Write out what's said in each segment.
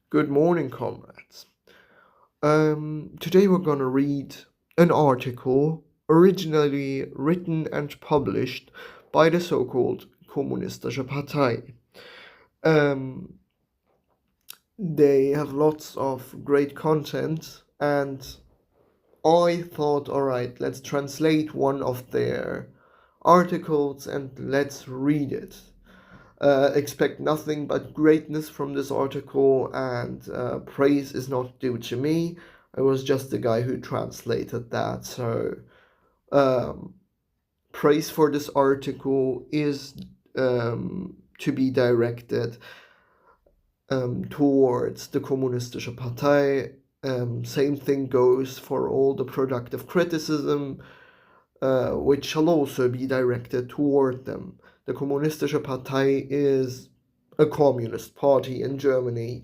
Good morning, comrades. Today we're going to read an article originally written and published by the so-called Kommunistische Partei. Um, they have lots of great content, and I thought, alright, let's translate one of their articles and let's read it. Expect nothing but greatness from this article, and praise is not due to me. I was just the guy who translated that. So, um, praise for this article is to be directed towards the Kommunistische Partei. Same thing goes for all the productive criticism, which shall also be directed toward them. The Kommunistische Partei is a communist party in Germany,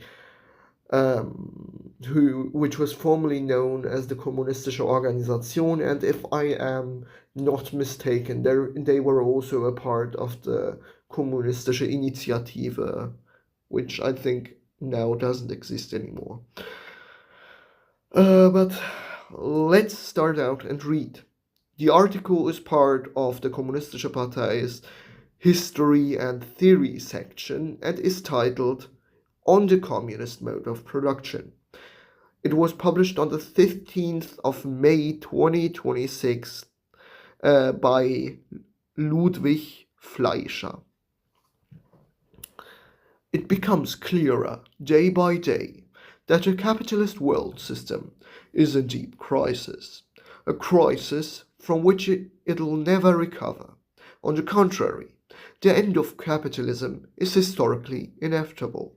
which was formerly known as the Kommunistische Organisation, and if I am not mistaken, they were also a part of the Kommunistische Initiative, which I think now doesn't exist anymore. But let's start out and read. The article is part of the Kommunistische Partei's History and Theory section and is titled On the Communist Mode of Production. It was published on the 15th of May 2026 by Ludwig Fleischer. It becomes clearer day by day that the capitalist world system is in deep crisis, a crisis from which it'll never recover. On the contrary, the end of capitalism is historically inevitable.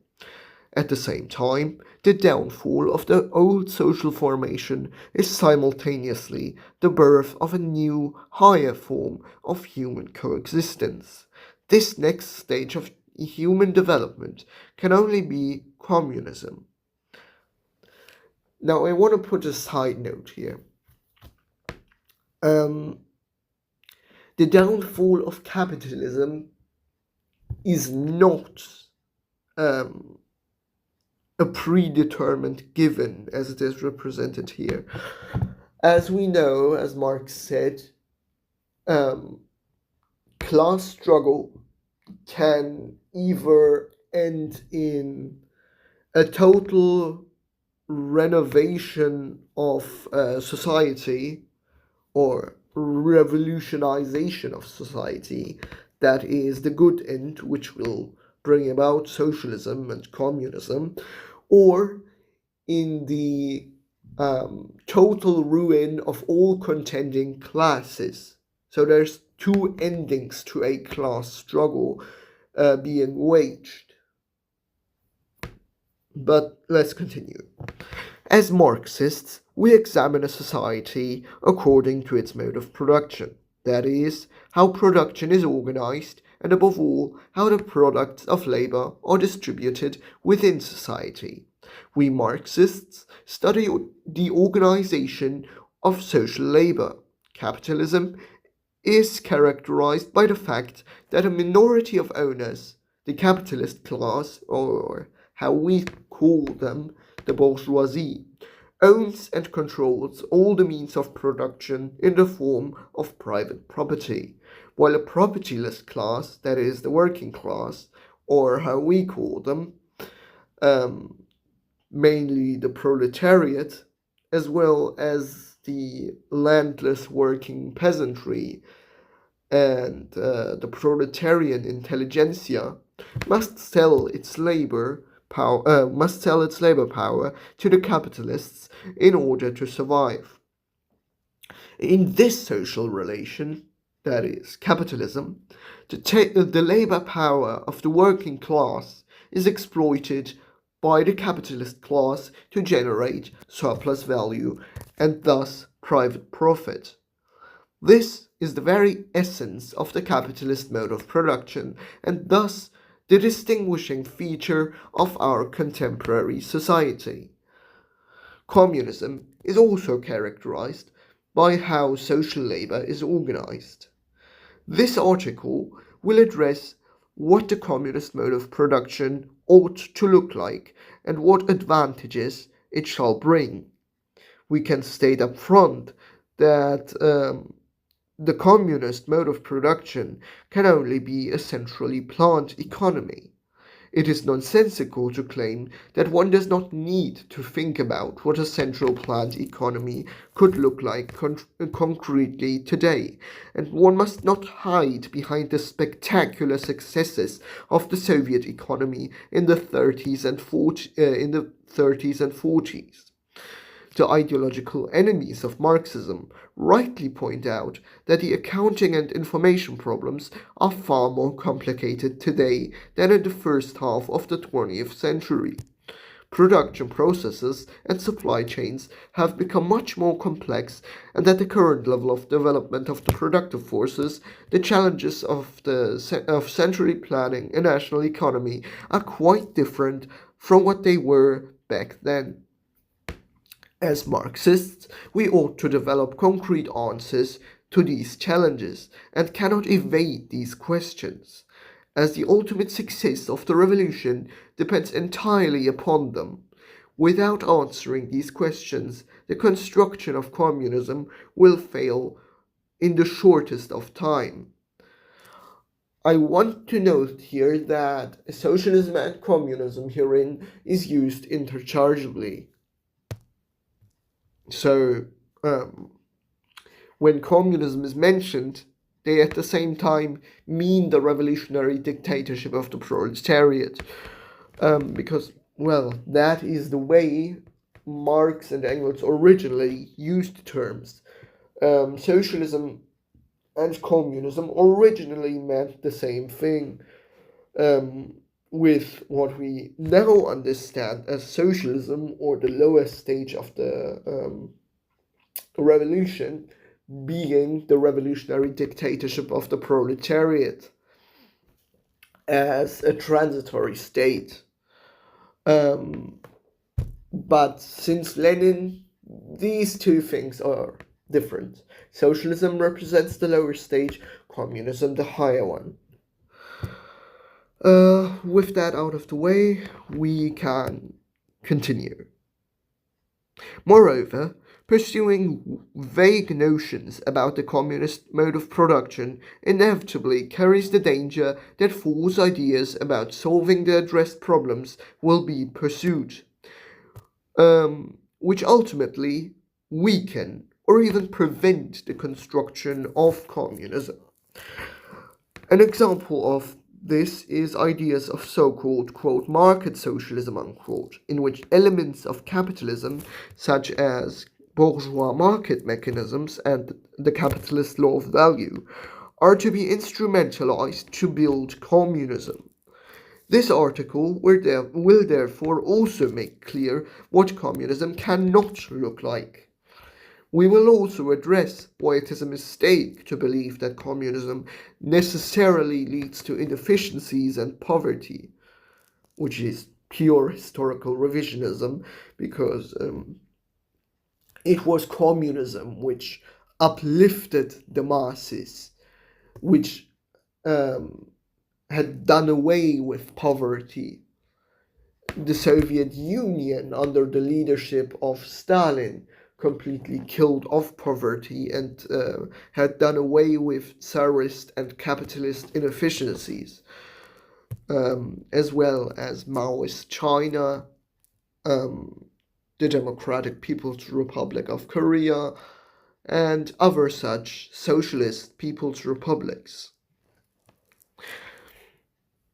At the same time, the downfall of the old social formation is simultaneously the birth of a new, higher form of human coexistence. This next stage of human development can only be communism. Now, I want to put a side note here. The downfall of capitalism is not a predetermined given as it is represented here. As we know, as Marx said, class struggle can either end in a total renovation of society or revolutionization of society, that is the good end, which will bring about socialism and communism, or in the total ruin of all contending classes. So there's two endings to a class struggle being waged. But let's continue. As Marxists, we examine a society according to its mode of production, that is, how production is organized, and above all, how the products of labor are distributed within society. We Marxists study the organization of social labor. Capitalism is characterized by the fact that a minority of owners, the capitalist class, or how we call them, the bourgeoisie, owns and controls all the means of production in the form of private property, while a propertyless class, that is the working class, or how we call them, mainly the proletariat, as well as the landless working peasantry and the proletarian intelligentsia, must sell its labor power to the capitalists in order to survive. In this social relation, that is, capitalism, the labor power of the working class is exploited by the capitalist class to generate surplus value and thus private profit. This is the very essence of the capitalist mode of production, and thus the distinguishing feature of our contemporary society. Communism is also characterized by how social labor is organized. This article will address what the communist mode of production ought to look like and what advantages it shall bring. We can state up front that the communist mode of production can only be a centrally planned economy. It is nonsensical to claim that one does not need to think about what a central planned economy could look like concretely today, and one must not hide behind the spectacular successes of the Soviet economy in the 30s and 40s. The ideological enemies of Marxism rightly point out that the accounting and information problems are far more complicated today than in the first half of the 20th century. Production processes and supply chains have become much more complex, and at the current level of development of the productive forces, the challenges of centrally planning a national economy are quite different from what they were back then. As Marxists, we ought to develop concrete answers to these challenges and cannot evade these questions, as the ultimate success of the revolution depends entirely upon them. Without answering these questions, the construction of communism will fail in the shortest of time. I want to note here that socialism and communism herein is used interchangeably. So, when communism is mentioned, they at the same time mean the revolutionary dictatorship of the proletariat. Because, well, that is the way Marx and Engels originally used terms. Socialism and communism originally meant the same thing, with what we now understand as socialism, or the lowest stage of the revolution, being the revolutionary dictatorship of the proletariat as a transitory state. But since Lenin, these two things are different. Socialism represents the lower stage, communism the higher one. With that out of the way, we can continue. Moreover, pursuing vague notions about the communist mode of production inevitably carries the danger that false ideas about solving the addressed problems will be pursued, which ultimately weaken or even prevent the construction of communism. An example of this is ideas of so-called, quote, market socialism, unquote, in which elements of capitalism, such as bourgeois market mechanisms and the capitalist law of value, are to be instrumentalized to build communism. This article will therefore also make clear what communism cannot look like. We will also address why it is a mistake to believe that communism necessarily leads to inefficiencies and poverty, which is pure historical revisionism, because it was communism which uplifted the masses, which had done away with poverty. The Soviet Union, under the leadership of Stalin, completely killed off poverty and had done away with Tsarist and capitalist inefficiencies, as well as Maoist China, the Democratic People's Republic of Korea, and other such socialist people's republics.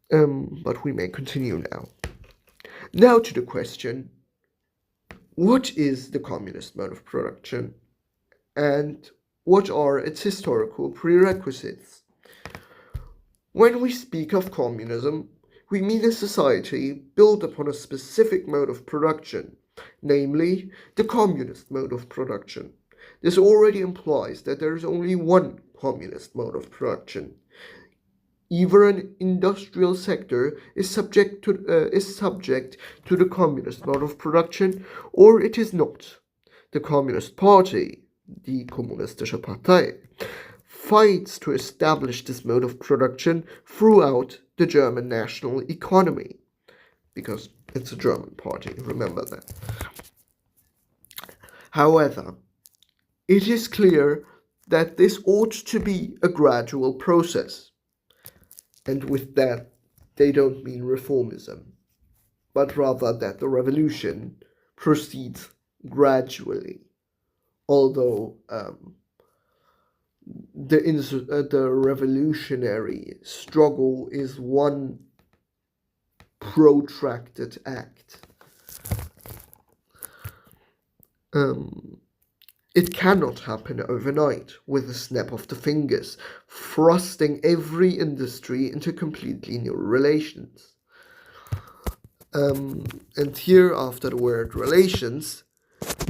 But we may continue now. Now to the question, what is the communist mode of production, and what are its historical prerequisites? When we speak of communism, we mean a society built upon a specific mode of production, namely the communist mode of production. This already implies that there is only one communist mode of production. Either an industrial sector is subject to the communist mode of production, or it is not. The Communist Party, die Kommunistische Partei, fights to establish this mode of production throughout the German national economy. because it's a German party, remember that. However, it is clear that this ought to be a gradual process. And with that, they don't mean reformism, but rather that the revolution proceeds gradually. Although the revolutionary struggle is one protracted act. It cannot happen overnight with a snap of the fingers, thrusting every industry into completely new relations. And here, after the word relations,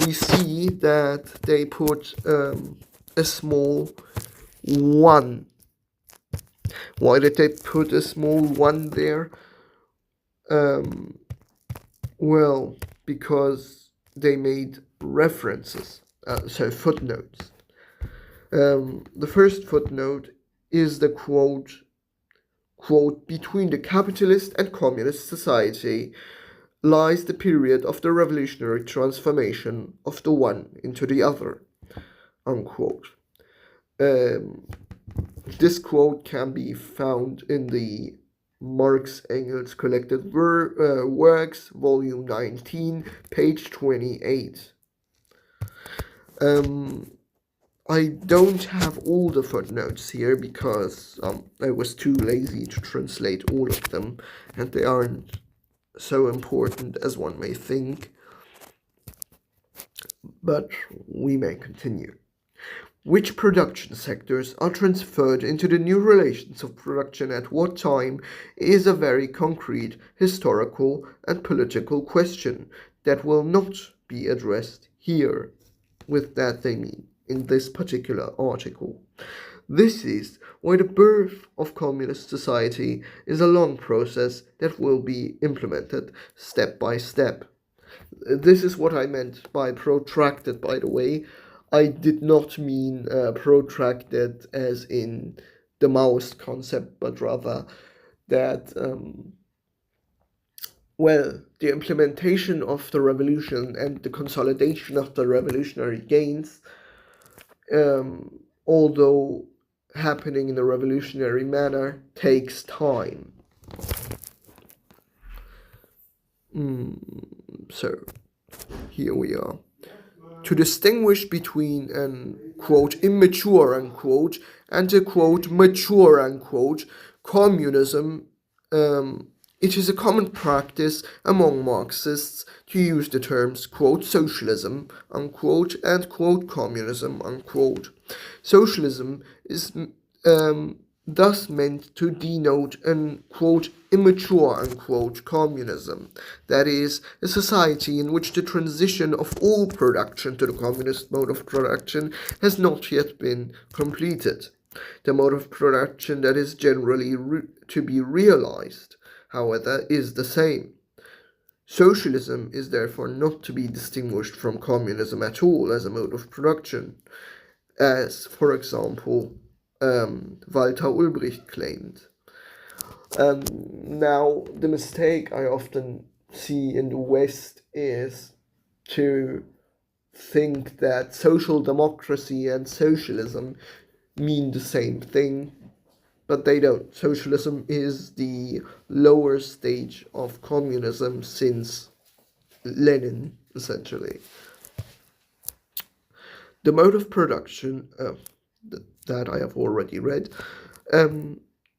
we see that they put a small 1. Why did they put a small 1 there? Well, because they made references, so footnotes. The first footnote is the quote, between the capitalist and communist society lies the period of the revolutionary transformation of the one into the other, unquote. This quote can be found in the Marx Engels Collected Works, volume 19, page 28. I don't have all the footnotes here because I was too lazy to translate all of them, and they aren't so important as one may think. But we may continue. Which production sectors are transferred into the new relations of production at what time is a very concrete historical and political question that will not be addressed here. With that they mean in this particular article. This is why the birth of communist society is a long process that will be implemented step by step. This is what I meant by protracted, by the way. I did not mean protracted as in the Maoist concept, but rather that, the implementation of the revolution and the consolidation of the revolutionary gains, although happening in a revolutionary manner, takes time. So, here we are. To distinguish between an, quote, immature, unquote, and a, quote, mature, unquote, communism, it is a common practice among Marxists to use the terms, quote, socialism, unquote, and, quote, communism, unquote. Socialism is thus meant to denote an, quote, immature, unquote, communism, that is, a society in which the transition of all production to the communist mode of production has not yet been completed. The mode of production that is generally to be realized, however, is the same. Socialism is therefore not to be distinguished from communism at all as a mode of production, as, for example, Walter Ulbricht claimed. Now, the mistake I often see in the West is to think that social democracy and socialism mean the same thing, but they don't. Socialism is the lower stage of communism since Lenin, essentially. The mode of production that I have already read,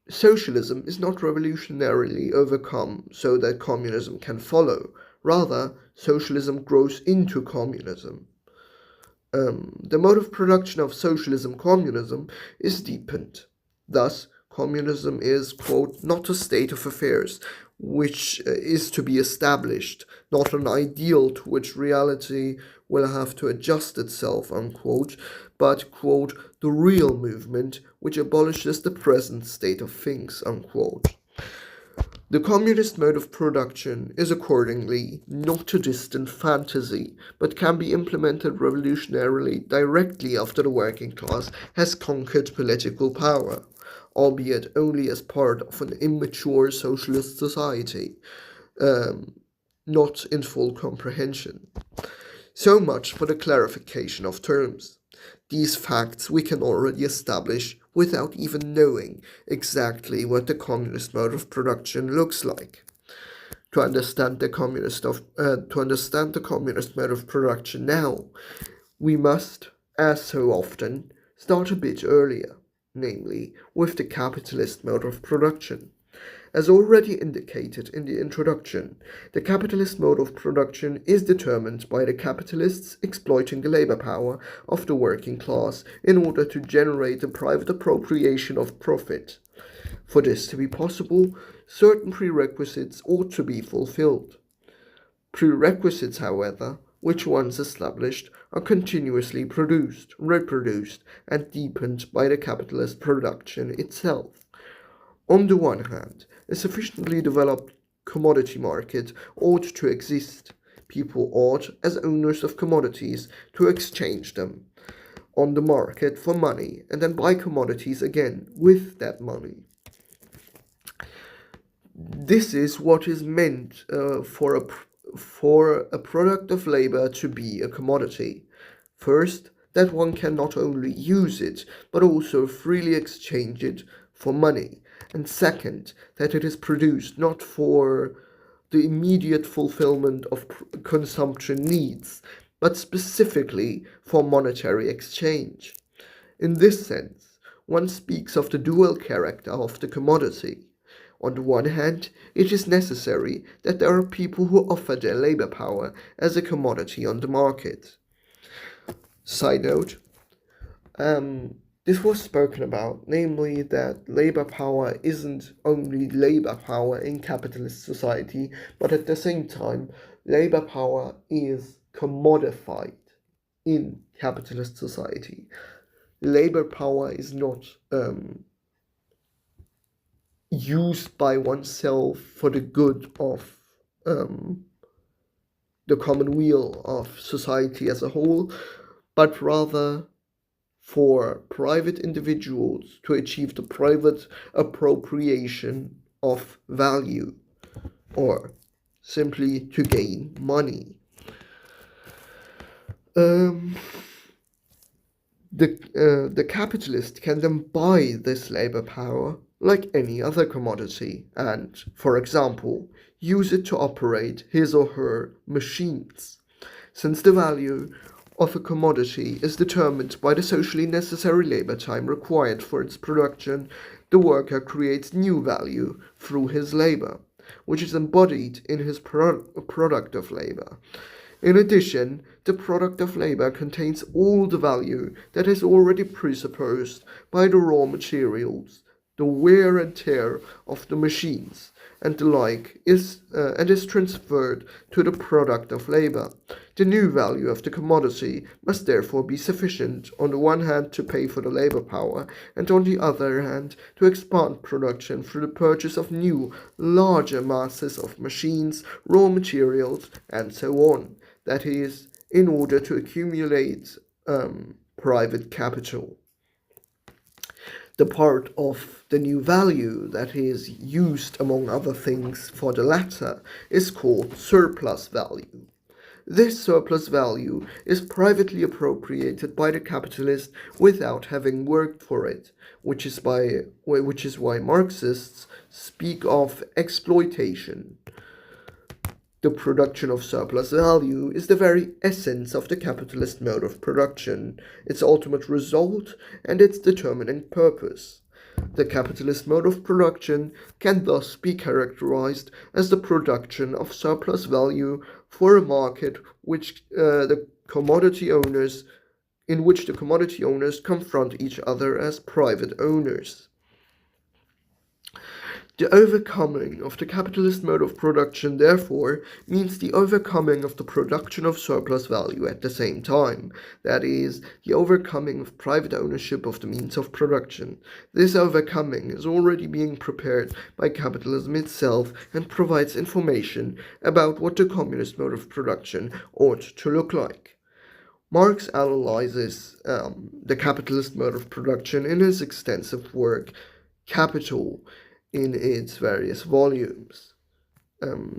socialism is not revolutionarily overcome so that communism can follow. Rather, socialism grows into communism. The mode of production of socialism-communism is deepened. Thus, communism is, quote, not a state of affairs which is to be established, not an ideal to which reality will have to adjust itself, unquote, but, quote, the real movement which abolishes the present state of things, unquote. The communist mode of production is accordingly not a distant fantasy, but can be implemented revolutionarily directly after the working class has conquered political power, albeit only as part of an immature socialist society. not in full comprehension. So much for the clarification of terms. These facts we can already establish without even knowing exactly what the communist mode of production looks like. To understand the communist mode of production now, we must, as so often, start a bit earlier, namely with the capitalist mode of production. As already indicated in the introduction, the capitalist mode of production is determined by the capitalists exploiting the labor power of the working class in order to generate a private appropriation of profit. For this to be possible, certain prerequisites ought to be fulfilled. Prerequisites, however, which once established, are continuously produced, reproduced, and deepened by the capitalist production itself. On the one hand, a sufficiently developed commodity market ought to exist. People ought, as owners of commodities, to exchange them on the market for money and then buy commodities again with that money. This is what is meant for a product of labor to be a commodity. First, that one can not only use it, but also freely exchange it for money. And second, that it is produced not for the immediate fulfillment of consumption needs, but specifically for monetary exchange. In this sense, one speaks of the dual character of the commodity. On the one hand, it is necessary that there are people who offer their labor power as a commodity on the market. Side note, this was spoken about, namely that labor power isn't only labor power in capitalist society, but at the same time, labor power is commodified in capitalist society. Labor power is not used by oneself for the good of the common weal of society as a whole, but rather for private individuals to achieve the private appropriation of value, or simply to gain money. The capitalist can then buy this labor power like any other commodity and, for example, use it to operate his or her machines. Since the value of a commodity is determined by the socially necessary labor time required for its production, the worker creates new value through his labor, which is embodied in his product of labor. In addition, the product of labor contains all the value that is already presupposed by the raw materials, the wear and tear of the machines, and the like is transferred to the product of labor. The new value of the commodity must therefore be sufficient on the one hand to pay for the labor power, and on the other hand to expand production through the purchase of new, larger masses of machines, raw materials, and so on. That is, in order to accumulate private capital. The part of the new value that is used, among other things, for the latter is called surplus value. This surplus value is privately appropriated by the capitalist without having worked for it, which is why Marxists speak of exploitation. The production of surplus value is the very essence of the capitalist mode of production, its ultimate result and its determining purpose. The capitalist mode of production can thus be characterized as the production of surplus value for a market in which the commodity owners confront each other as private owners. The overcoming of the capitalist mode of production, therefore, means the overcoming of the production of surplus value at the same time, that is, the overcoming of private ownership of the means of production. This overcoming is already being prepared by capitalism itself and provides information about what the communist mode of production ought to look like. Marx analyzes the capitalist mode of production in his extensive work, Capital, in its various volumes.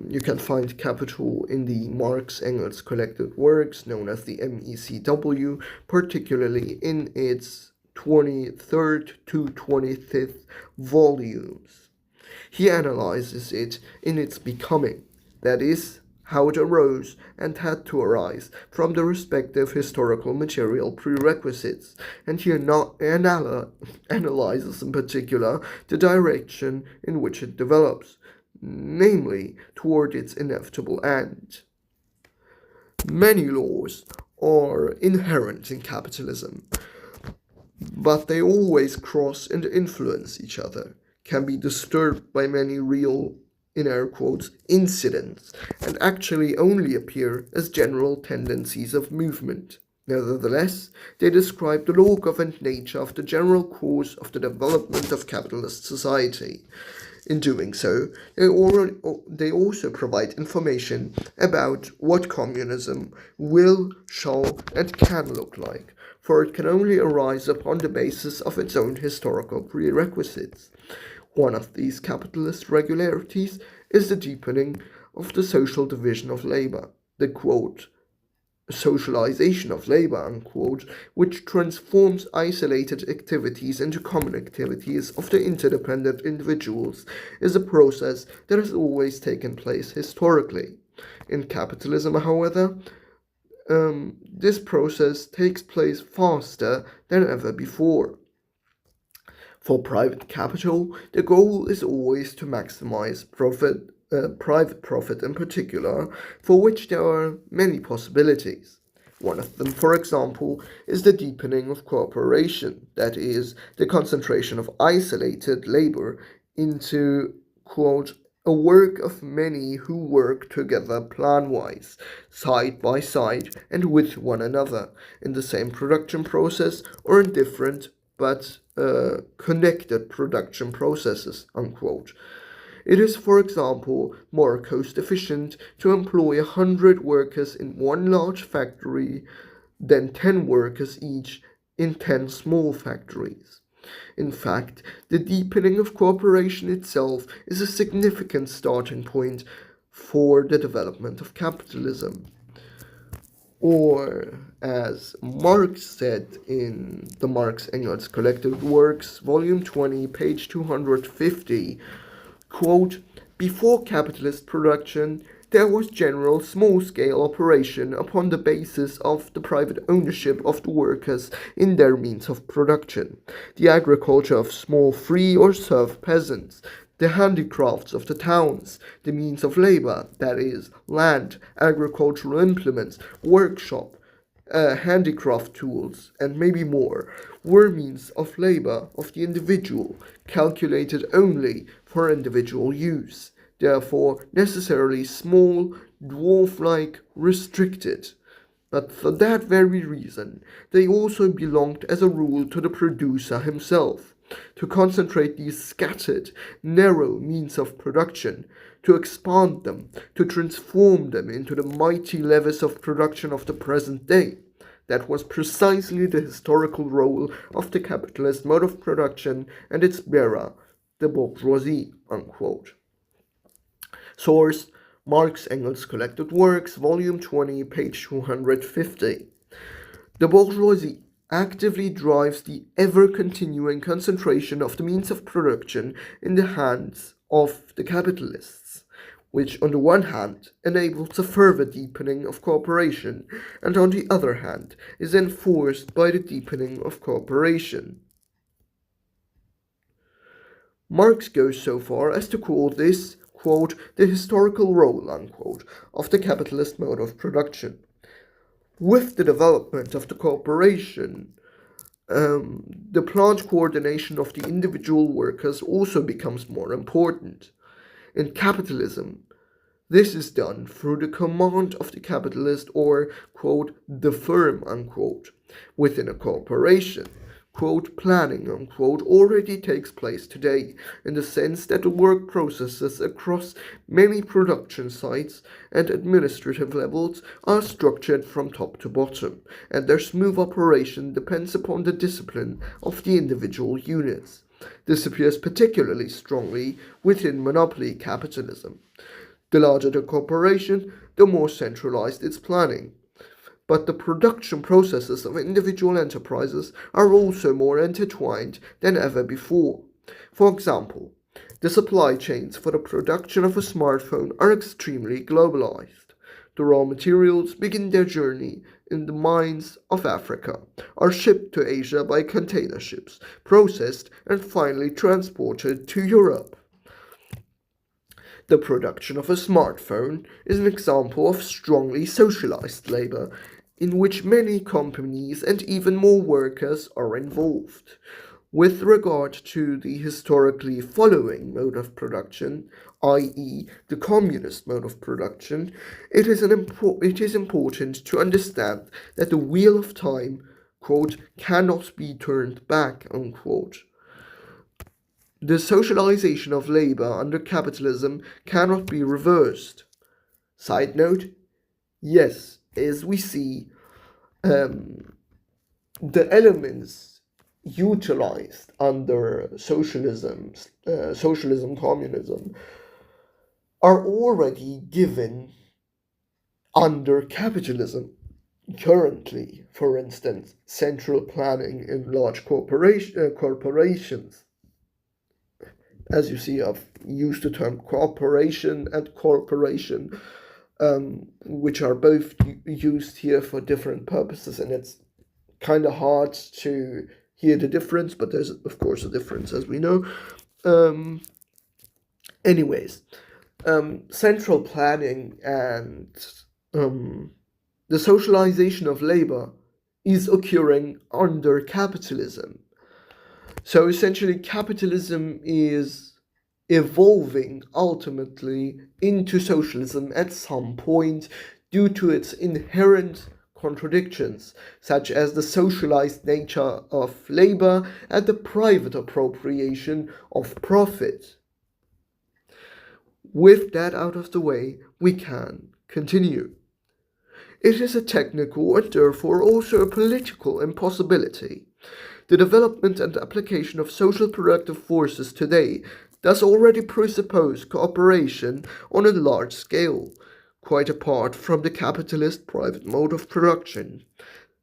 You can find capital in the Marx-Engels collected works, known as the MECW, particularly in its 23rd to 25th volumes. He analyzes it in its becoming, that is, how it arose and had to arise from the respective historical material prerequisites, and he analyzes in particular the direction in which it develops, namely toward its inevitable end. Many laws are inherent in capitalism, but they always cross and influence each other, can be disturbed by many real, in air quotes, incidents, and actually only appear as general tendencies of movement. Nevertheless, they describe the law-governed nature of the general course of the development of capitalist society. In doing so, they also provide information about what communism will, shall, and can look like, for it can only arise upon the basis of its own historical prerequisites. One of these capitalist regularities is the deepening of the social division of labor, the quote, socialization of labor, unquote, which transforms isolated activities into common activities of the interdependent individuals, is a process that has always taken place historically. In capitalism, however, this process takes place faster than ever before. For private capital, the goal is always to maximize profit, private profit in particular, for which there are many possibilities. One of them, for example, is the deepening of cooperation, that is, the concentration of isolated labor into, quote, a work of many who work together plan-wise, side by side and with one another, in the same production process or in different but connected production processes, unquote. It is, for example, more cost-efficient to employ 100 workers in one large factory than 10 workers each in 10 small factories. In fact, the deepening of cooperation itself is a significant starting point for the development of capitalism. Or, as Marx said in the Marx-Engels Collected Works, Volume 20, page 250, quote, before capitalist production, there was general small-scale operation upon the basis of the private ownership of the workers in their means of production, the agriculture of small free or serf peasants, the handicrafts of the towns, the means of labor, that is, land, agricultural implements, workshop, handicraft tools, and maybe more, were means of labor of the individual, calculated only for individual use, therefore necessarily small, dwarf-like, restricted. But for that very reason, they also belonged as a rule to the producer himself. To concentrate these scattered, narrow means of production, to expand them, to transform them into the mighty levers of production of the present day. That was precisely the historical role of the capitalist mode of production and its bearer, the bourgeoisie, unquote. Source: Marx-Engels Collected Works, Volume 20, page 250. The bourgeoisie actively drives the ever-continuing concentration of the means of production in the hands of the capitalists, which on the one hand enables a further deepening of cooperation, and on the other hand is enforced by the deepening of cooperation. Marx goes so far as to call this, quote, the historical role, unquote, of the capitalist mode of production. With the development of the cooperation, the plant coordination of the individual workers also becomes more important. In capitalism, this is done through the command of the capitalist or, quote, the firm, unquote. Within a corporation, quote, planning, unquote, already takes place today, in the sense that the work processes across many production sites and administrative levels are structured from top to bottom, and their smooth operation depends upon the discipline of the individual units. This appears particularly strongly within monopoly capitalism. The larger the corporation, the more centralized its planning. But the production processes of individual enterprises are also more intertwined than ever before. For example, the supply chains for the production of a smartphone are extremely globalized. The raw materials begin their journey in the mines of Africa, are shipped to Asia by container ships, processed, and finally transported to Europe. The production of a smartphone is an example of strongly socialized labor, in which many companies and even more workers are involved. With regard to the historically following mode of production, i.e., the communist mode of production, it is important to understand that the wheel of time, quote, cannot be turned back, unquote. The socialization of labor under capitalism cannot be reversed. Side note, yes, as we see, the elements utilized under socialism, communism, are already given under capitalism. Currently, for instance, central planning in large corporations. As you see, I've used the term cooperation and corporation, which are both used here for different purposes, and it's kind of hard to hear the difference, but there's, of course, a difference, as we know. Anyways, central planning and the socialization of labor is occurring under capitalism. So essentially, capitalism is evolving ultimately into socialism at some point due to its inherent contradictions, such as the socialized nature of labor and the private appropriation of profit. With that out of the way, we can continue. It is a technical and therefore also a political impossibility. The development and application of social productive forces today does already presuppose cooperation on a large scale, quite apart from the capitalist private mode of production.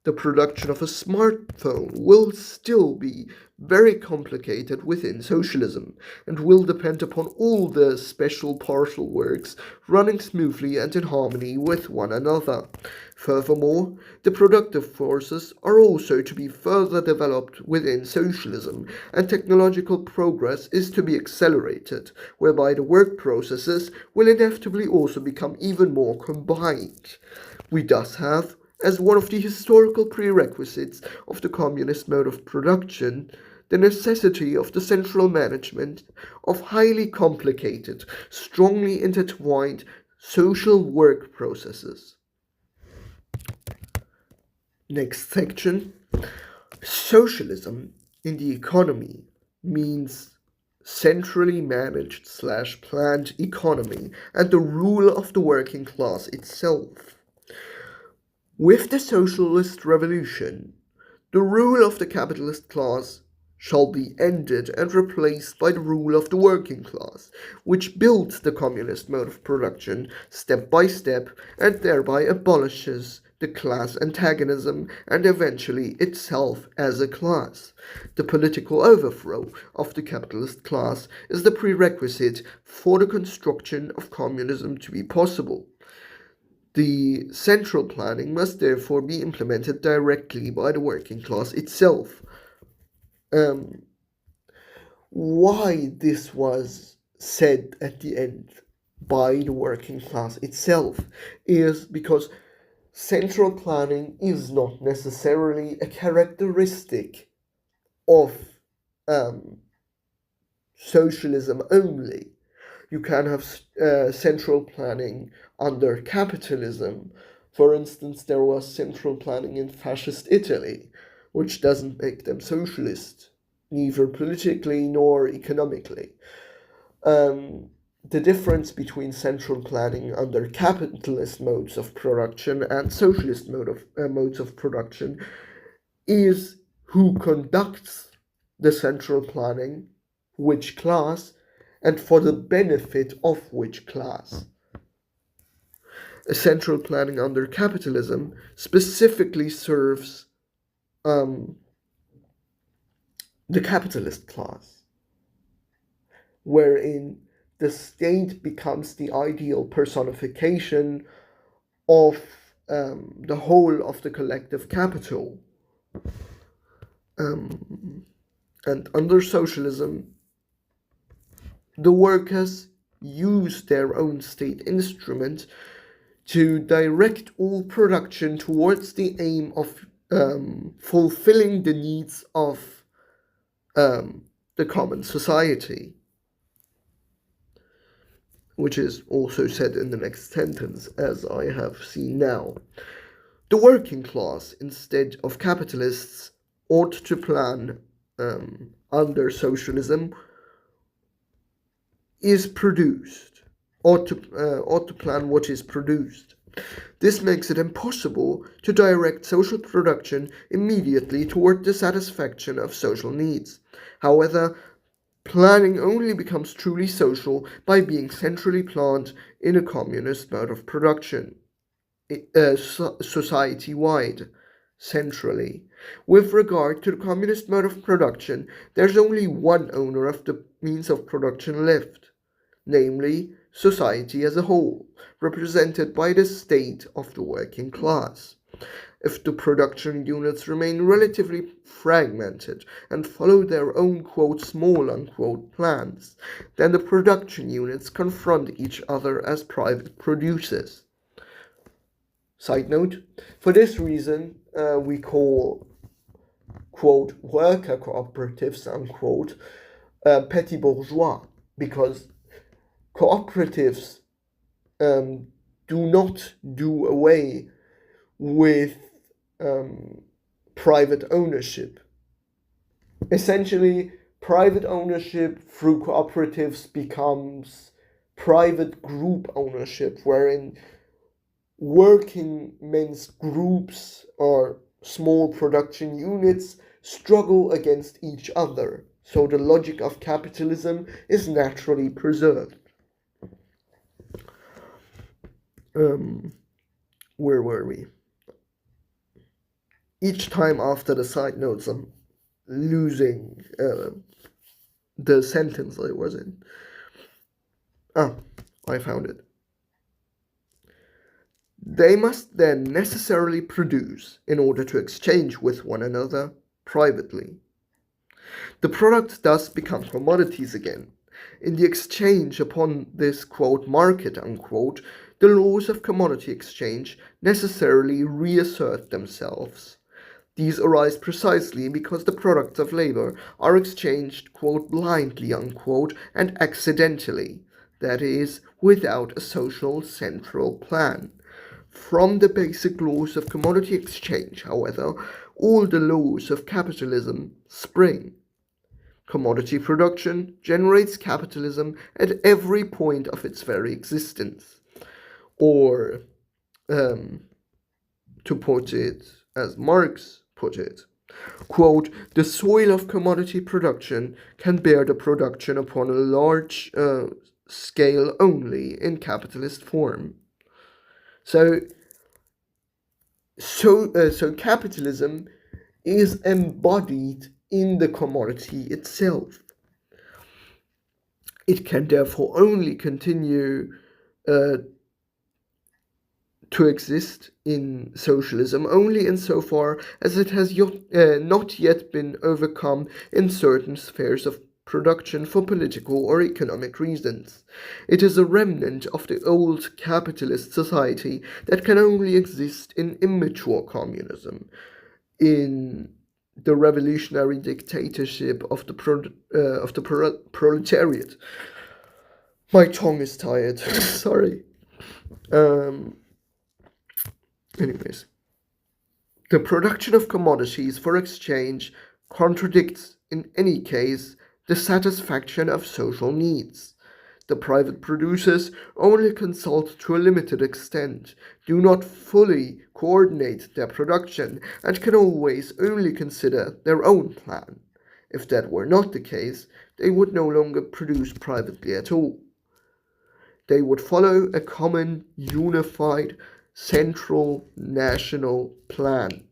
The production of a smartphone will still be very complicated within socialism and will depend upon all the special partial works running smoothly and in harmony with one another. Furthermore, the productive forces are also to be further developed within socialism, and technological progress is to be accelerated, whereby the work processes will inevitably also become even more combined. We thus have, as one of the historical prerequisites of the communist mode of production, the necessity of the central management of highly complicated, strongly intertwined social work processes. Next section. Socialism in the economy means centrally managed / planned economy and the rule of the working class itself. With the socialist revolution, the rule of the capitalist class shall be ended and replaced by the rule of the working class, which builds the communist mode of production step by step and thereby abolishes the class antagonism and eventually itself as a class. The political overthrow of the capitalist class is the prerequisite for the construction of communism to be possible. The central planning must therefore be implemented directly by the working class itself. Why this was said at the end by the working class itself is because central planning is not necessarily a characteristic of socialism only. You can have central planning under capitalism. For instance, there was central planning in fascist Italy, which doesn't make them socialist, neither politically nor economically. The difference between central planning under capitalist modes of production and socialist modes of production is who conducts the central planning, which class, and for the benefit of which class. A central planning under capitalism specifically serves the capitalist class, wherein the state becomes the ideal personification of the whole of the collective capital. And under socialism, the workers use their own state instrument to direct all production towards the aim of fulfilling the needs of the common society, which is also said in the next sentence, as I have seen now. The working class, instead of capitalists, ought to plan under socialism is produced, ought to plan what is produced. This makes it impossible to direct social production immediately toward the satisfaction of social needs. However, planning only becomes truly social by being centrally planned in a communist mode of production, society-wide, centrally. With regard to the communist mode of production, there's only one owner of the means of production left, namely society as a whole, represented by the state of the working class. If the production units remain relatively fragmented and follow their own small plans, then the production units confront each other as private producers. Side note, for this reason, we call worker cooperatives petty bourgeois, because cooperatives do not do away with private ownership. Essentially, private ownership through cooperatives becomes private group ownership, wherein working men's groups or small production units struggle against each other. So the logic of capitalism is naturally preserved. Where were we? Each time after the side notes, I'm losing the sentence I was in. I found it. They must then necessarily produce in order to exchange with one another privately. The products thus become commodities again. In the exchange upon this market, the laws of commodity exchange necessarily reassert themselves. These arise precisely because the products of labor are exchanged blindly and accidentally, that is, without a social central plan. From the basic laws of commodity exchange, however, all the laws of capitalism spring. Commodity production generates capitalism at every point of its very existence. Or, to put it as Marx put it, the soil of commodity production can bear the production upon a large scale only in capitalist form. So capitalism is embodied in the commodity itself. It can therefore only continue to exist in socialism only insofar as it has not yet been overcome in certain spheres of production for political or economic reasons. It is a remnant of the old capitalist society that can only exist in immature communism, in the revolutionary dictatorship of the proletariat. My tongue is tired. Sorry. Anyways, the production of commodities for exchange contradicts, in any case, the satisfaction of social needs. The private producers only consult to a limited extent, do not fully coordinate their production, and can always only consider their own plan. If that were not the case, they would no longer produce privately at all. they would follow a common, unified, central national plan.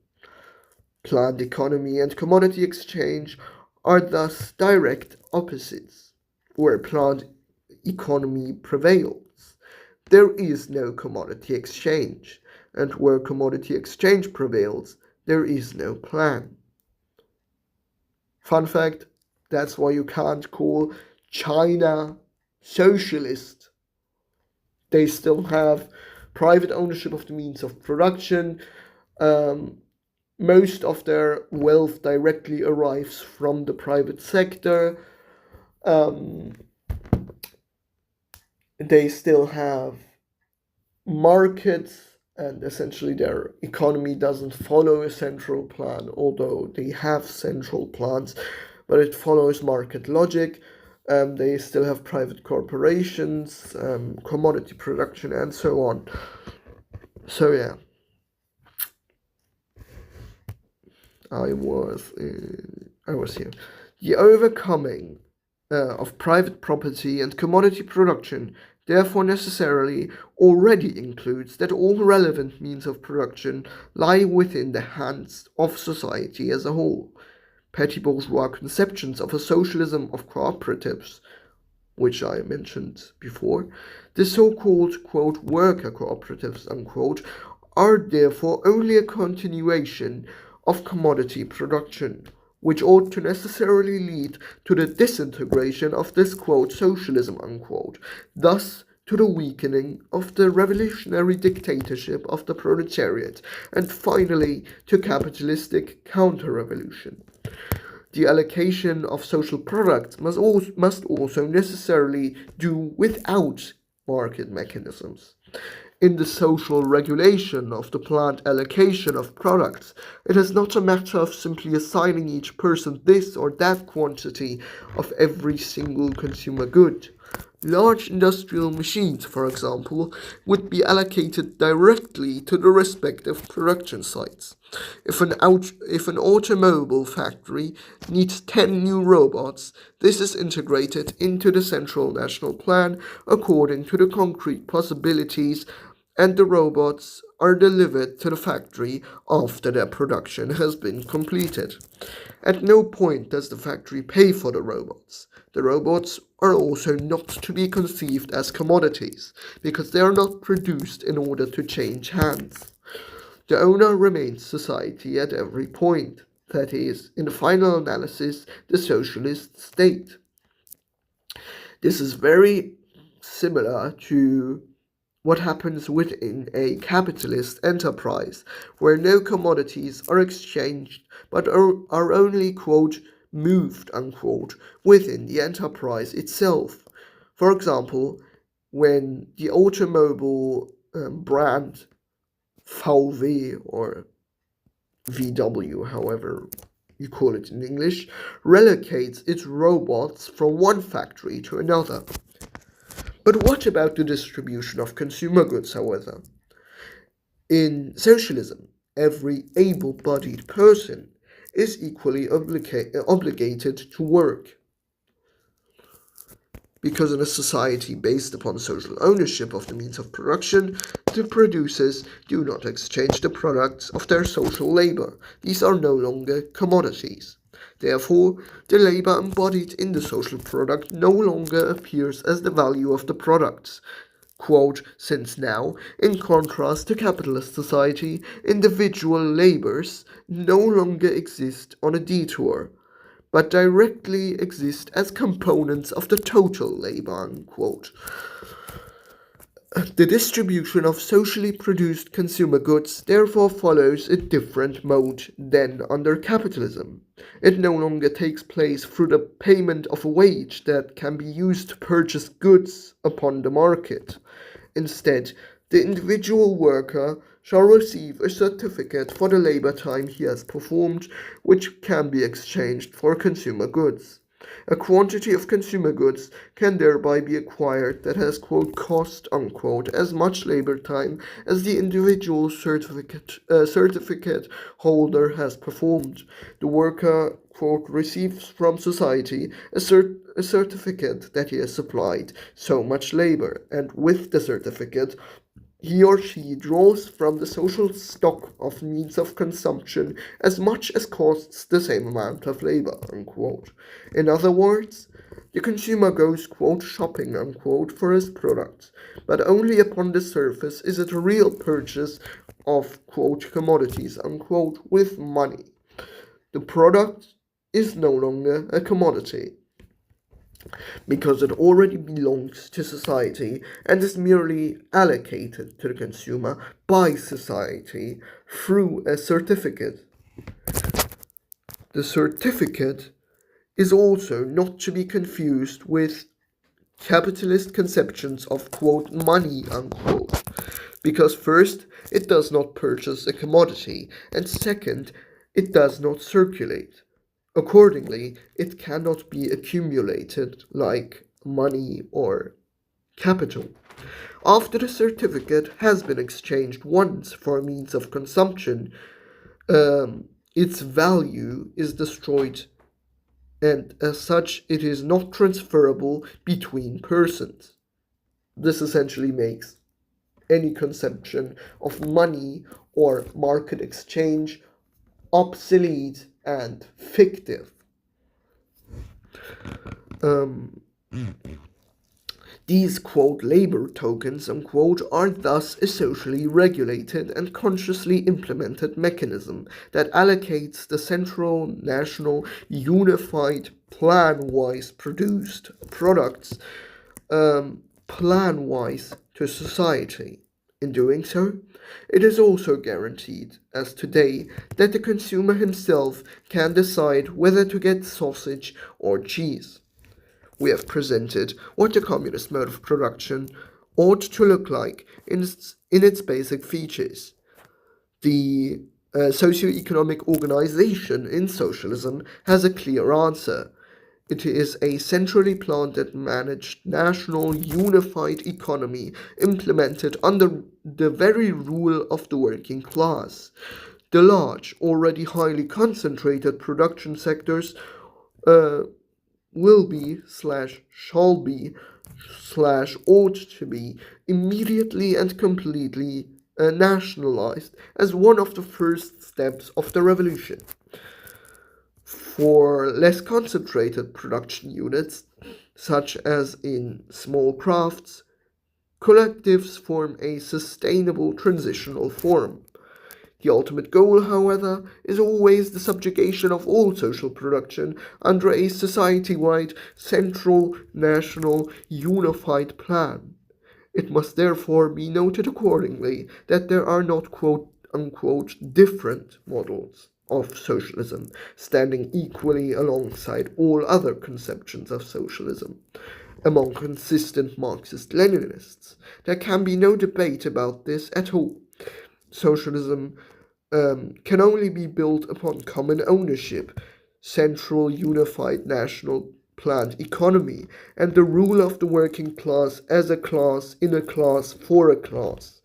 Planned economy and commodity exchange are thus direct opposites. Where planned economy prevails, there is no commodity exchange, and where commodity exchange prevails, there is no plan. Fun fact, that's why you can't call China socialist. They still have private ownership of the means of production. Most of their wealth directly arrives from the private sector. They still have markets, and essentially their economy doesn't follow a central plan, although they have central plans, but it follows market logic. They still have private corporations, commodity production, and so on. So yeah, I was here. The overcoming of private property and commodity production therefore necessarily already includes that all relevant means of production lie within the hands of society as a whole. Petty bourgeois conceptions of a socialism of cooperatives, which I mentioned before, the so-called, quote, worker cooperatives, unquote, are therefore only a continuation of commodity production, which ought to necessarily lead to the disintegration of this, quote, socialism, unquote, thus to the weakening of the revolutionary dictatorship of the proletariat, and finally to capitalistic counter-revolution. The allocation of social products must also necessarily do without market mechanisms. In the social regulation of the planned allocation of products, it is not a matter of simply assigning each person this or that quantity of every single consumer good. Large industrial machines, for example, would be allocated directly to the respective production sites. If an automobile factory needs 10 new robots, this is integrated into the central national plan according to the concrete possibilities, and the robots are delivered to the factory after their production has been completed. At no point does the factory pay for the robots. The robots are also not to be conceived as commodities, because they are not produced in order to change hands. The owner remains society at every point, that is, in the final analysis, the socialist state. This is very similar to what happens within a capitalist enterprise, where no commodities are exchanged but are only, quote, moved, unquote, within the enterprise itself. For example, when the automobile brand VW or VW, however you call it in English, relocates its robots from one factory to another. But what about the distribution of consumer goods, however? In socialism, every able-bodied person is equally obligated to work. Because in a society based upon social ownership of the means of production, the producers do not exchange the products of their social labor. These are no longer commodities. Therefore, the labor embodied in the social product no longer appears as the value of the products. Quote, since now, in contrast to capitalist society, individual labors no longer exist on a detour, but directly exist as components of the total labor, unquote. The distribution of socially produced consumer goods therefore follows a different mode than under capitalism. It no longer takes place through the payment of a wage that can be used to purchase goods upon the market. Instead, the individual worker shall receive a certificate for the labor time he has performed, which can be exchanged for consumer goods. A quantity of consumer goods can thereby be acquired that has, quote, cost, unquote, as much labor time as the individual certificate holder has performed. The worker, quote, receives from society a certificate that he has supplied so much labor, and with the certificate, he or she draws from the social stock of means of consumption as much as costs the same amount of labor, unquote. In other words, the consumer goes, quote, shopping, unquote, for his products, but only upon the surface is it a real purchase of, quote, commodities, unquote, with money. The product is no longer a commodity, because it already belongs to society and is merely allocated to the consumer by society through a certificate. The certificate is also not to be confused with capitalist conceptions of, quote, money, unquote, because first, it does not purchase a commodity, and second, it does not circulate. Accordingly, it cannot be accumulated like money or capital. After the certificate has been exchanged once for a means of consumption, its value is destroyed, and as such, it is not transferable between persons. This essentially makes any conception of money or market exchange obsolete and fictive. These, quote, labor tokens, unquote, are thus a socially regulated and consciously implemented mechanism that allocates the central, national, unified, plan-wise produced products plan-wise to society. In doing so, it is also guaranteed, as today, that the consumer himself can decide whether to get sausage or cheese. We have presented what the communist mode of production ought to look like in its basic features. The socio-economic organization in socialism has a clear answer. It is a centrally planned and managed national unified economy implemented under the very rule of the working class. The large, already highly concentrated production sectors will be, shall be, ought to be immediately and completely nationalized as one of the first steps of the revolution. For less concentrated production units, such as in small crafts, collectives form a sustainable transitional form. The ultimate goal, however, is always the subjugation of all social production under a society-wide, central, national, unified plan. It must therefore be noted accordingly that there are not, quote unquote, different models of socialism, standing equally alongside all other conceptions of socialism. Among consistent Marxist-Leninists, there can be no debate about this at all. Socialism can only be built upon common ownership, central unified national planned economy, and the rule of the working class as a class in a class for a class.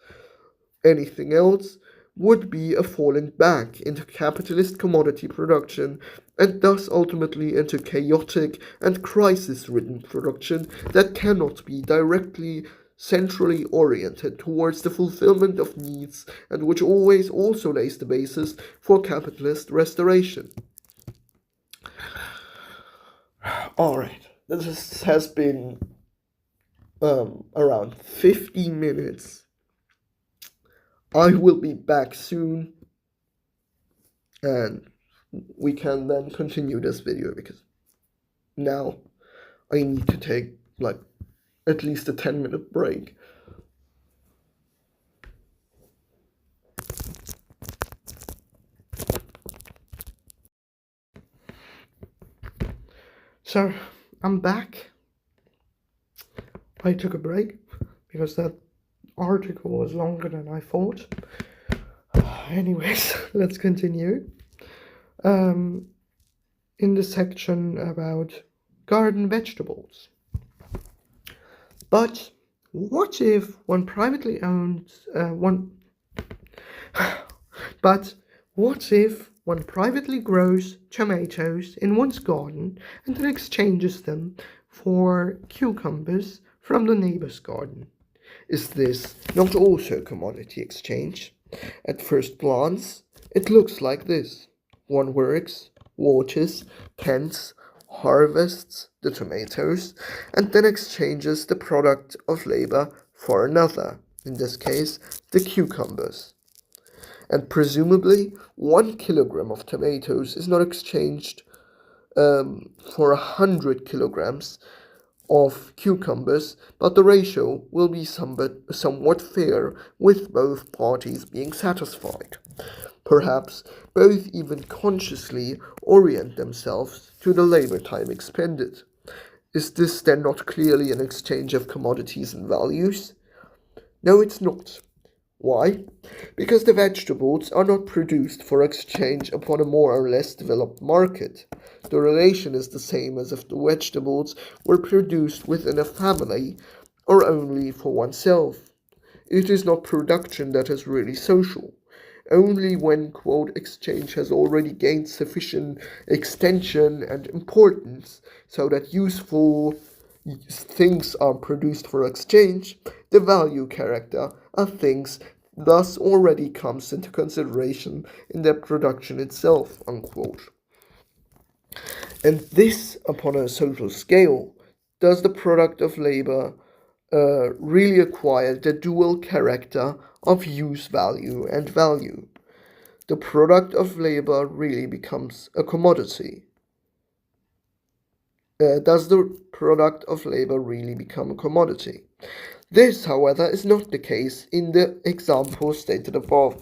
Anything else would be a falling back into capitalist commodity production and thus ultimately into chaotic and crisis-ridden production that cannot be directly centrally oriented towards the fulfillment of needs and which always also lays the basis for capitalist restoration. Alright, this has been around 15 minutes. I will be back soon and we can then continue this video because now I need to take like at least a 10-minute break. So I'm back. I took a break because that article was longer than I thought. Anyways, let's continue. In the section about garden vegetables. But what if one privately owns one But what if one privately grows tomatoes in one's garden and then exchanges them for cucumbers from the neighbor's garden? Is this not also commodity exchange? At first glance, it looks like this. One works, waters, tends, harvests the tomatoes, and then exchanges the product of labor for another, in this case, the cucumbers. And presumably, 1 kilogram of tomatoes is not exchanged for 100 kilograms of cucumbers, but the ratio will be somewhat fair, with both parties being satisfied. Perhaps both even consciously orient themselves to the labor time expended. Is this then not clearly an exchange of commodities and values? No, it's not. Why? Because the vegetables are not produced for exchange upon a more or less developed market. The relation is the same as if the vegetables were produced within a family or only for oneself. It is not production that is really social. Only when, quote, exchange has already gained sufficient extension and importance so that useful things are produced for exchange, the value character of things thus already comes into consideration in their production itself, unquote. And this, upon a social scale, does the product of labor really acquire the dual character of use value and value? The product of labor really becomes a commodity. Does the product of labor really become a commodity? This, however, is not the case in the example stated above.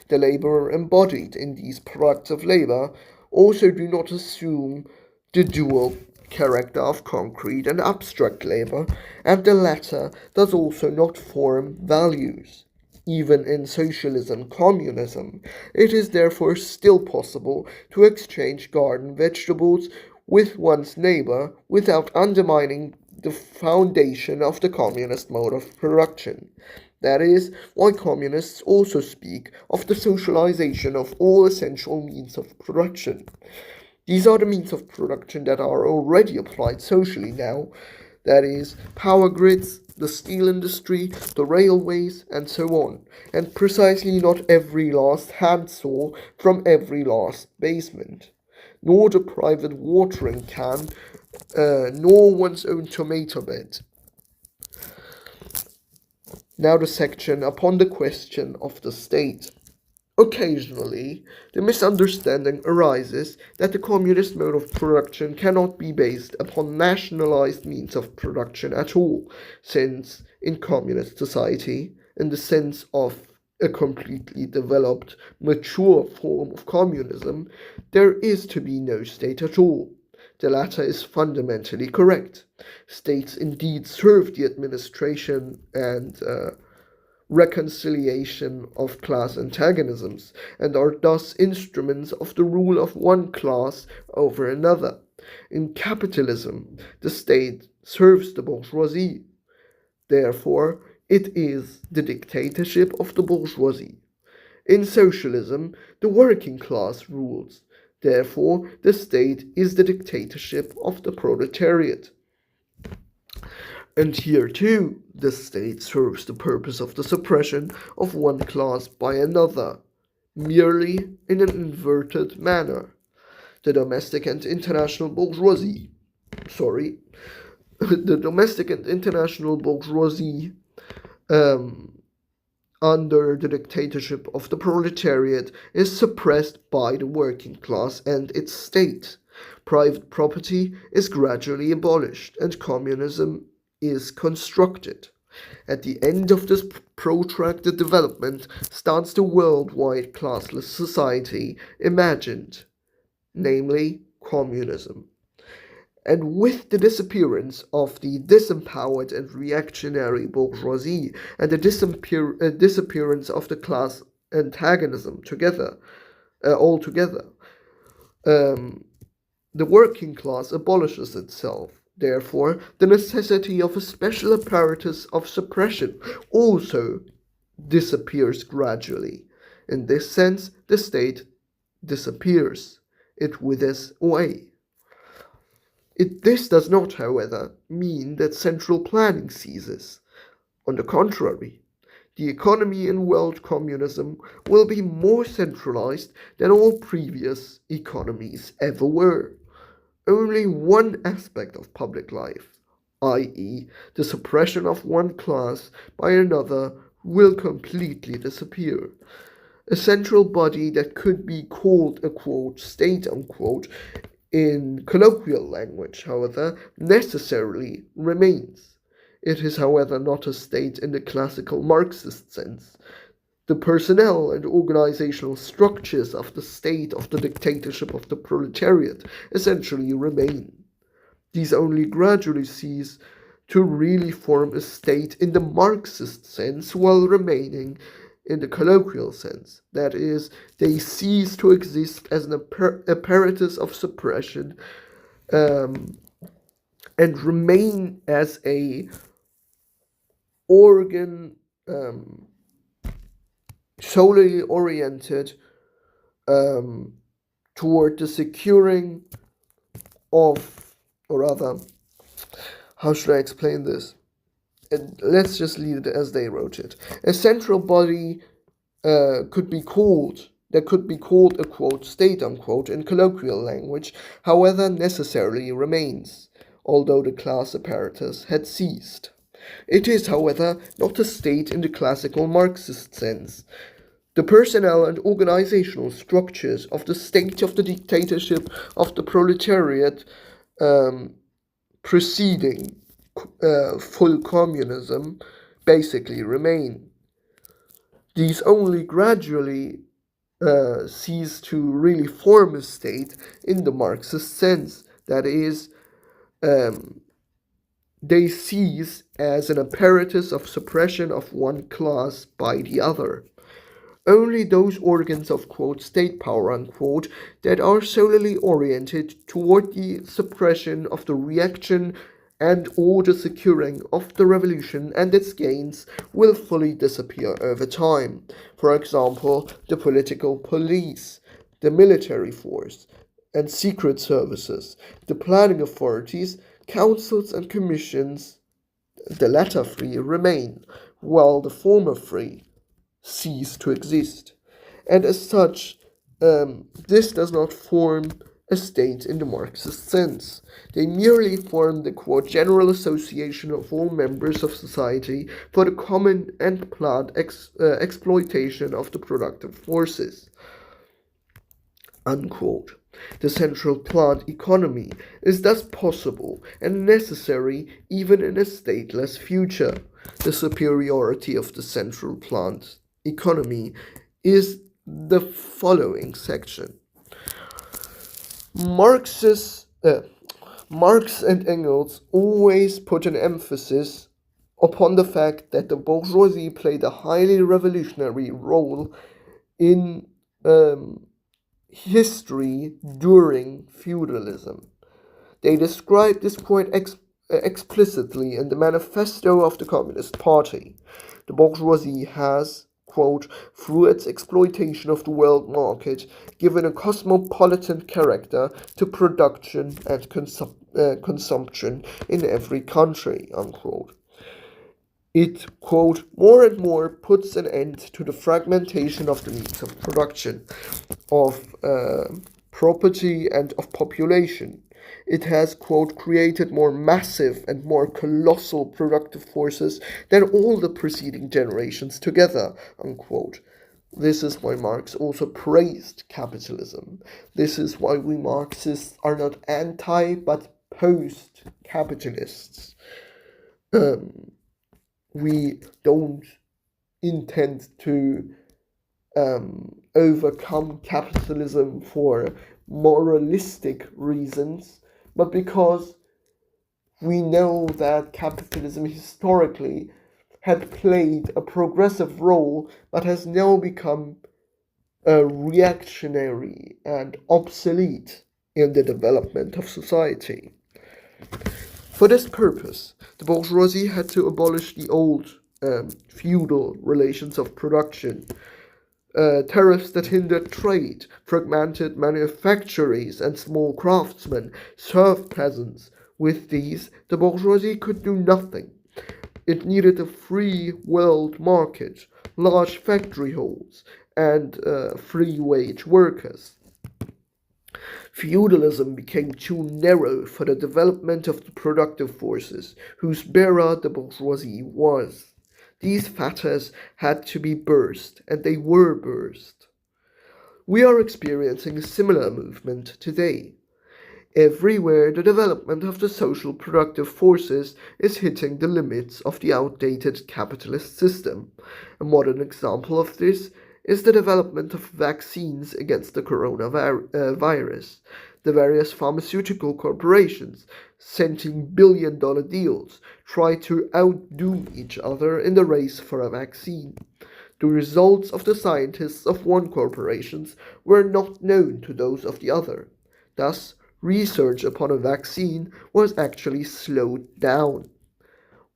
The laborer embodied in these products of labor also do not assume the dual character of concrete and abstract labor, and the latter does also not form values. Even in socialism-communism, it is therefore still possible to exchange garden vegetables with one's neighbor without undermining the foundation of the communist mode of production. That is why communists also speak of the socialization of all essential means of production. These are the means of production that are already applied socially now, that is, power grids, the steel industry, the railways, and so on, and precisely not every last handsaw from every last basement, nor the private watering can, nor one's own tomato bed. Now the section upon the question of the state. Occasionally, the misunderstanding arises that the communist mode of production cannot be based upon nationalized means of production at all, since in communist society, in the sense of a completely developed, mature form of communism, there is to be no state at all. The latter is fundamentally correct. States indeed serve the administration and reconciliation of class antagonisms, and are thus instruments of the rule of one class over another. In capitalism, the state serves the bourgeoisie. Therefore, it is the dictatorship of the bourgeoisie. In socialism, the working class rules. Therefore, the state is the dictatorship of the proletariat. And here too, the state serves the purpose of the suppression of one class by another, merely in an inverted manner. The domestic and international bourgeoisie, the domestic and international bourgeoisie, under the dictatorship of the proletariat, is suppressed by the working class and its state. Private property is gradually abolished, and communism is constructed. At the end of this protracted development stands the worldwide classless society imagined, namely communism. And with the disappearance of the disempowered and reactionary bourgeoisie and the disappearance of the class antagonism altogether, The working class abolishes itself. Therefore, the necessity of a special apparatus of suppression also disappears gradually. In this sense, the state disappears. It withers away. This does not, however, mean that central planning ceases. On the contrary, the economy in world communism will be more centralized than all previous economies ever were. Only one aspect of public life, i.e., the suppression of one class by another, will completely disappear. A central body that could be called a quote, state unquote, in colloquial language, however, necessarily remains. It is, however, not a state in the classical Marxist sense. The personnel and organizational structures of the state of the dictatorship of the proletariat essentially remain. These only gradually cease to really form a state in the Marxist sense while remaining in the colloquial sense. That is, they cease to exist as an apparatus of suppression and remain as a organ solely oriented toward the securing of, or rather, how should I explain this? Let's just leave it as they wrote it. A central body could be called a quote, state unquote, in colloquial language, however necessarily remains, although the class apparatus had ceased. It is, however, not a state in the classical Marxist sense. The personnel and organizational structures of the state of the dictatorship of the proletariat preceding full communism basically remain. These only gradually cease to really form a state in the Marxist sense. That is, they cease as an apparatus of suppression of one class by the other. Only those organs of quote, state power unquote, that are solely oriented toward the suppression of the reaction and or the securing of the revolution and its gains will fully disappear over time. For example, the political police, the military force, and secret services, the planning authorities, councils and commissions, the latter three remain, while the former three cease to exist. And as such, this does not form a state in the Marxist sense. They merely form the quote, general association of all members of society for the common and planned exploitation of the productive forces. Unquote. The central planned economy is thus possible and necessary even in a stateless future. The superiority of the central planned economy is the following section. Marx and Engels always put an emphasis upon the fact that the bourgeoisie played a highly revolutionary role in history during feudalism. They described this point explicitly in the manifesto of the Communist Party. The bourgeoisie has, quote, through its exploitation of the world market, given a cosmopolitan character to production and consumption in every country, unquote. It, quote, more and more puts an end to the fragmentation of the means of production, of property and of population. It has, quote, created more massive and more colossal productive forces than all the preceding generations together, unquote. This is why Marx also praised capitalism. This is why we Marxists are not anti but post-capitalists. We don't intend to overcome capitalism for moralistic reasons, but because we know that capitalism historically had played a progressive role but has now become reactionary and obsolete. in the development of society. For this purpose, the bourgeoisie had to abolish the old feudal relations of production, tariffs that hindered trade, fragmented manufactories, and small craftsmen, serfs, peasants. With these, the bourgeoisie could do nothing. It needed a free world market, large factory halls, and free wage workers. Feudalism became too narrow for the development of the productive forces, whose bearer the bourgeoisie was. These fetters had to be burst, and they were burst. We are experiencing a similar movement today. Everywhere, the development of the social productive forces is hitting the limits of the outdated capitalist system. A modern example of this is the development of vaccines against the coronavirus. The various pharmaceutical corporations, sending billion-dollar deals, try to outdo each other in the race for a vaccine. The results of the scientists of one corporation were not known to those of the other. Thus, research upon a vaccine was actually slowed down.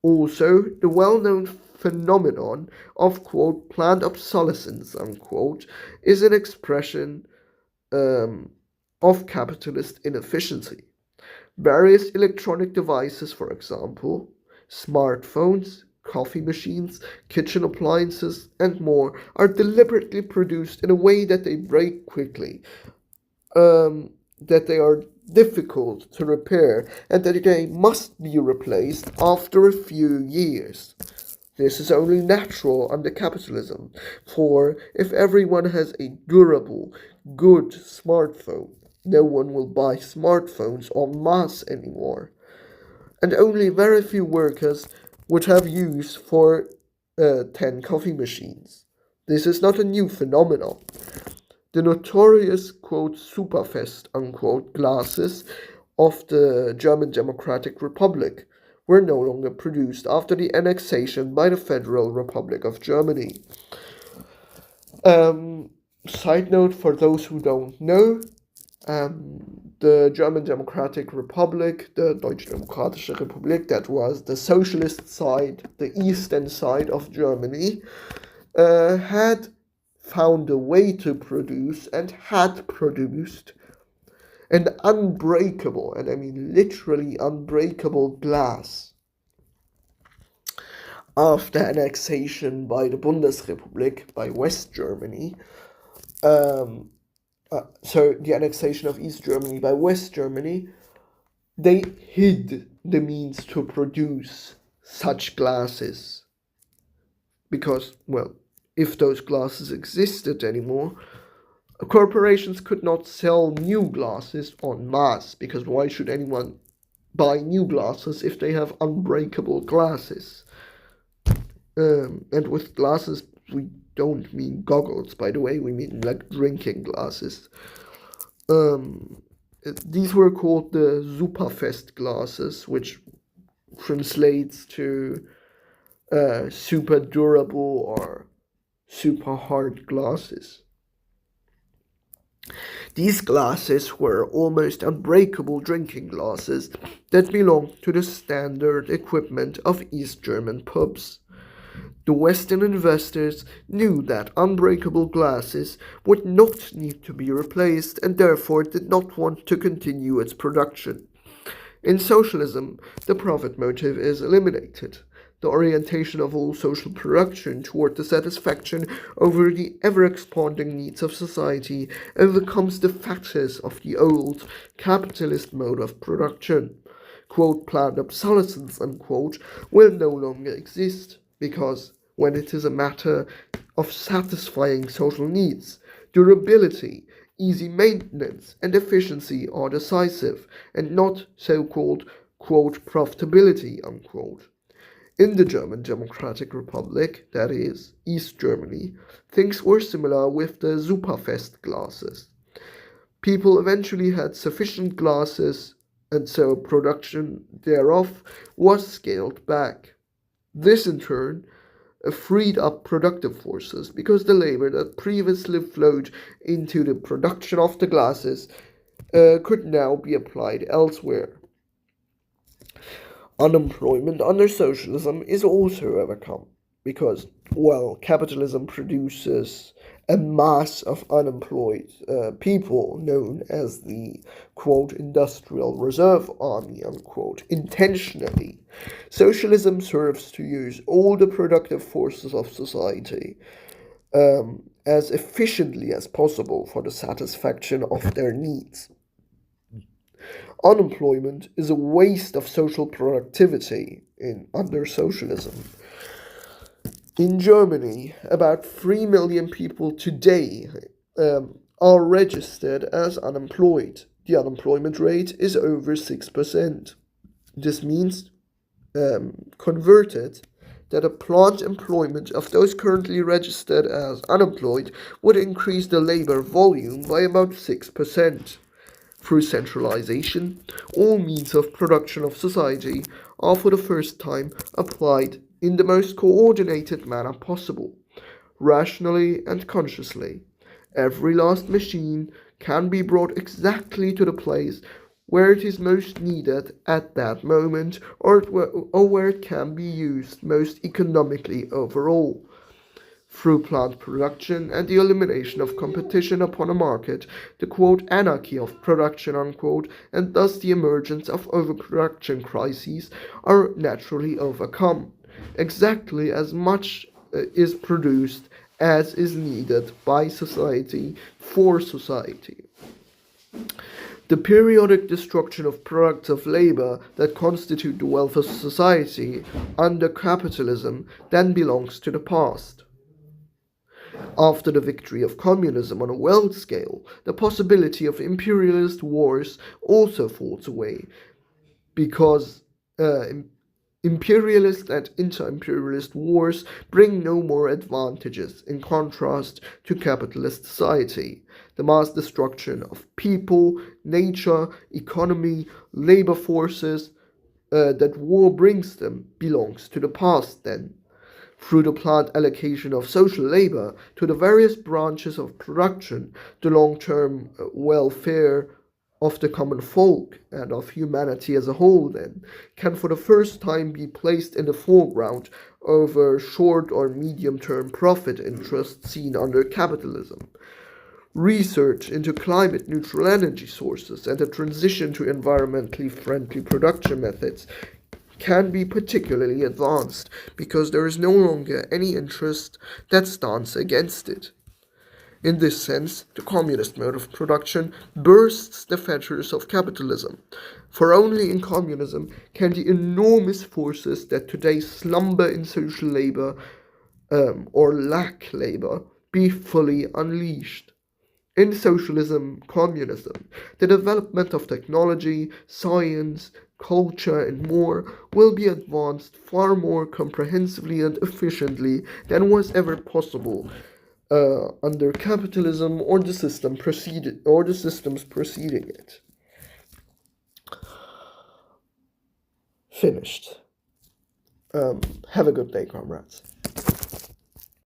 Also, the well-known phenomenon of, quote, planned obsolescence, unquote, is an expression of capitalist inefficiency. Various electronic devices, for example, smartphones, coffee machines, kitchen appliances, and more, are deliberately produced in a way that they break quickly, that they are difficult to repair, and that they must be replaced after a few years. This is only natural under capitalism, for if everyone has a durable, good smartphone, no one will buy smartphones en masse anymore, and only very few workers would have use for 10 coffee machines. This is not a new phenomenon. The notorious, quote, Superfest, unquote, glasses of the German Democratic Republic were no longer produced after the annexation by the Federal Republic of Germany. Side note for those who don't know, the German Democratic Republic, the Deutsche Demokratische Republik, that was the socialist side, the eastern side of Germany, had found a way to produce and had produced an unbreakable, and I mean literally unbreakable glass. After annexation by the Bundesrepublik, by West Germany, so the annexation of East Germany by West Germany, they hid the means to produce such glasses. Because, well, if those glasses existed anymore, corporations could not sell new glasses en masse, because why should anyone buy new glasses if they have unbreakable glasses? And with glasses, we don't mean goggles, by the way, we mean like drinking glasses. These were called the Superfest glasses, which translates to super durable or super hard glasses. These glasses were almost unbreakable drinking glasses that belonged to the standard equipment of East German pubs. The Western investors knew that unbreakable glasses would not need to be replaced and therefore did not want to continue its production. In socialism, the profit motive is eliminated. The orientation of all social production toward the satisfaction over the ever-expanding needs of society overcomes the fetters of the old capitalist mode of production. Quote, planned obsolescence, unquote, will no longer exist, because when it is a matter of satisfying social needs, durability, easy maintenance, and efficiency are decisive, and not so-called, quote, profitability, unquote. In the German Democratic Republic, that is, East Germany, things were similar with the Superfest glasses. People eventually had sufficient glasses, and so production thereof was scaled back. This, in turn, freed up productive forces, because the labor that previously flowed into the production of the glasses could now be applied elsewhere. Unemployment under socialism is also overcome because, well, capitalism produces a mass of unemployed people known as the, quote, industrial reserve army, unquote, intentionally. Socialism serves to use all the productive forces of society as efficiently as possible for the satisfaction of their needs. Unemployment is a waste of social productivity under socialism. In Germany, about 3 million people today are registered as unemployed. The unemployment rate is over 6%. This means, converted, that a planned employment of those currently registered as unemployed would increase the labor volume by about 6%. Through centralization, all means of production of society are for the first time applied in the most coordinated manner possible, rationally and consciously. Every last machine can be brought exactly to the place where it is most needed at that moment, or where it can be used most economically overall. Through plant production and the elimination of competition upon a market, the, quote, anarchy of production, unquote, and thus the emergence of overproduction crises are naturally overcome. Exactly as much is produced as is needed by society for society. The periodic destruction of products of labor that constitute the wealth of society under capitalism then belongs to the past. After the victory of communism on a world scale, the possibility of imperialist wars also falls away, because imperialist and inter-imperialist wars bring no more advantages in contrast to capitalist society. The mass destruction of people, nature, economy, labor forces that war brings them belongs to the past then. Through the planned allocation of social labor to the various branches of production, the long-term welfare of the common folk and of humanity as a whole, then, can for the first time be placed in the foreground over short or medium-term profit interests seen under capitalism. Research into climate-neutral energy sources and the transition to environmentally friendly production methods can be particularly advanced because there is no longer any interest that stands against it. In this sense, the communist mode of production bursts the fetters of capitalism, for only in communism can the enormous forces that today slumber in social labor or lack labor be fully unleashed. In socialism, communism, the development of technology, science, culture, and more will be advanced far more comprehensively and efficiently than was ever possible under capitalism or the systems preceding it. Finished. Have a good day, comrades.